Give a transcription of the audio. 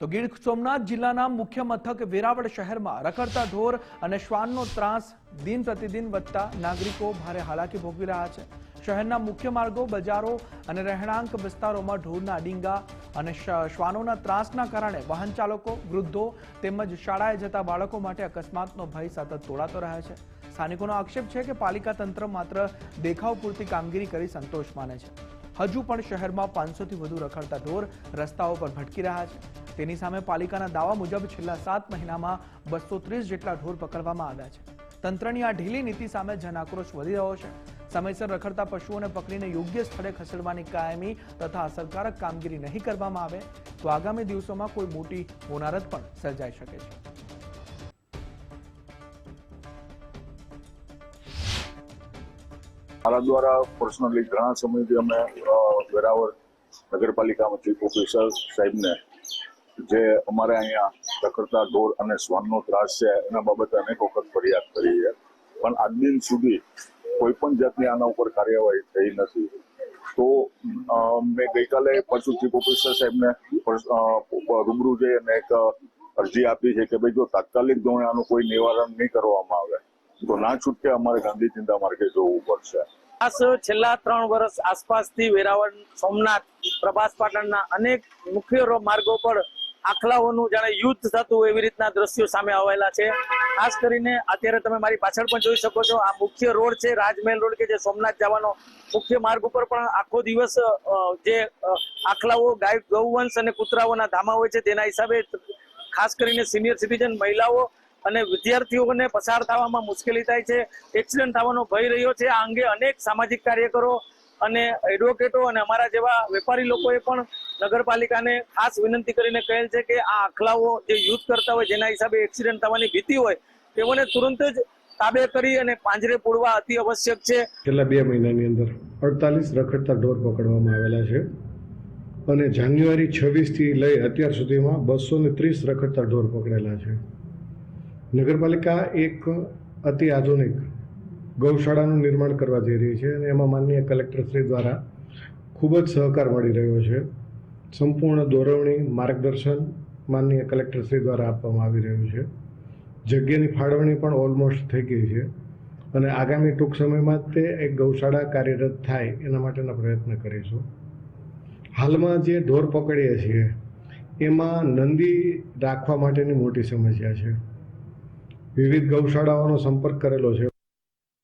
તો ગીર સોમનાથ જિલ્લાના મુખ્ય મથક વેરાવળ શહેરમાં રખડતા ઢોર અને શ્વાનનો ત્રાસ દિન પ્રતિદિન વધતા નાગરિકો ભારે હાલાકી ભોગવી રહ્યા છે। શહેરના મુખ્ય માર્ગો, બજારો અને રહેણાંક વિસ્તારોમાં ઢોરના ડીંગા અને શ્વાનોના ત્રાસના કારણે વાહન ચાલકો, વૃદ્ધો તેમજ શાળાએ જતા બાળકો માટે અકસ્માતનો ભય સતત તોળાતો રહે છે। સ્થાનિકોનો આક્ષેપ છે કે પાલિકા તંત્ર માત્ર દેખાવ પૂરતી કામગીરી કરી સંતોષ માને છે। હજુ પણ શહેરમાં 500થી વધુ રખડતા ઢોર રસ્તાઓ પર ભટકી રહ્યા છે। તેની સામે પાલિકાના દાવા મુજબ છેલ્લા 7 મહિનામાં 230 જેટલા ઢોર પકડવામાં આવ્યા છે। તંત્રની આ ઢીલી નીતિ સામે જન આક્રોશ વધી રહ્યો છે। સમયસર રખડતા પશુઓને પકડીને યોગ્ય સ્થળે ખસેડવાની કાયમી તથા અસરકારક કામગીરી નહીં કરવામાં આવે તો આગામી દિવસોમાં કોઈ મોટી હોનારત પણ સર્જાઈ શકે છે। મારા દ્વારા પર્સનલી ઘણા સમયથી અમે વેરાવળ નગરપાલિકામાં ચીફ ઓફિસર સાહેબને જે અમારે અહીંયા રખડતા ઢોર અને શ્વાનનો ત્રાસ છે એના બાબતે અનેક વખત ફરિયાદ કરી છે, પણ આજ દિન સુધી કોઈ પણ જાતની આના ઉપર કાર્યવાહી થઈ નથી। તો મેં ગઈકાલે પશુ ચીફ ઓફિસર સાહેબને રૂબરૂ જઈ અને એક અરજી આપી છે કે ભાઈ જો તાત્કાલિક ધોરણે આનું કોઈ નિવારણ નહીં કરવામાં આવે તો ના છૂટકે અમારે ગાંધી ચિંતા માર્ગે જવું પડશે। છેલ્લા 3 વર્ષ આસપાસથી વેરાવળ, સોમનાથ, પ્રભાસ પાટણના અનેક મુખ્ય માર્ગો પર આખલાઓનું જાણે યુદ્ધ થતું એવી રીતના દ્રશ્યો સામે આવેલા છે। ખાસ કરીને અત્યારે તમે મારી પાછળ પણ જોઈ શકો છો, આ મુખ્ય રોડ છે રાજમહેલ રોડ કે જે સોમનાથ જવાનો મુખ્ય માર્ગ ઉપર પણ આખો દિવસ જે આખલાઓ, ગાય, ગૌવંશ અને કૂતરાઓના ધામા હોય છે તેના હિસાબે ખાસ કરીને સિનિયર સિટીઝન, મહિલાઓ અને વિદ્યાર્થીઓને પસાર થવામાં મુશ્કેલી થાય છે, એક્સિડન્ટ થવાનો ભય રહ્યો છે। આ અંગે અનેક સામાજિક કાર્યકરો અને એડવોકેટો અને અમારા જેવા વેપારી લોકોએ પણ નગરપાલિકાને ખાસ વિનંતી કરીને કહેલ છે કે આ આખલાઓ જે યુદ્ધ કરતા હોય, જેના હિસાબે એક્સિડન્ટ થવાની ભીતિ હોય, તેઓને તુરંત જ તાબે કરી અને પાંજરે પૂરવા અતિ આવશ્યક છે। છેલ્લા 2 મહિનાની અંદર 48 રખડતા ઢોર પકડવામાં આવેલા છે અને જાન્યુઆરી 26 થી લઈ અત્યાર સુધીમાં 230 રખડતા ઢોર પકડેલા છે। નગરપાલિકા એક અતિ આધુનિક ગૌશાળાનું નિર્માણ કરવા જઈ રહી છે અને એમાં માનનીય કલેક્ટરશ્રી દ્વારા ખૂબ જ સહકાર મળી રહ્યો છે। સંપૂર્ણ દોરવણી, માર્ગદર્શન માનનીય કલેક્ટરશ્રી દ્વારા આપવામાં આવી રહ્યું છે। જગ્યાની ફાળવણી પણ ઓલમોસ્ટ થઈ ગઈ છે અને આગામી ટૂંક સમયમાં તે એક ગૌશાળા કાર્યરત થાય એના માટેના પ્રયત્ન કરીશું। હાલમાં જે ઢોર પકડીએ છીએ એમાં નંદી રાખવા માટેની મોટી સમસ્યા છે। વિવિધ ગૌશાળાઓનો સંપર્ક કરેલો છે।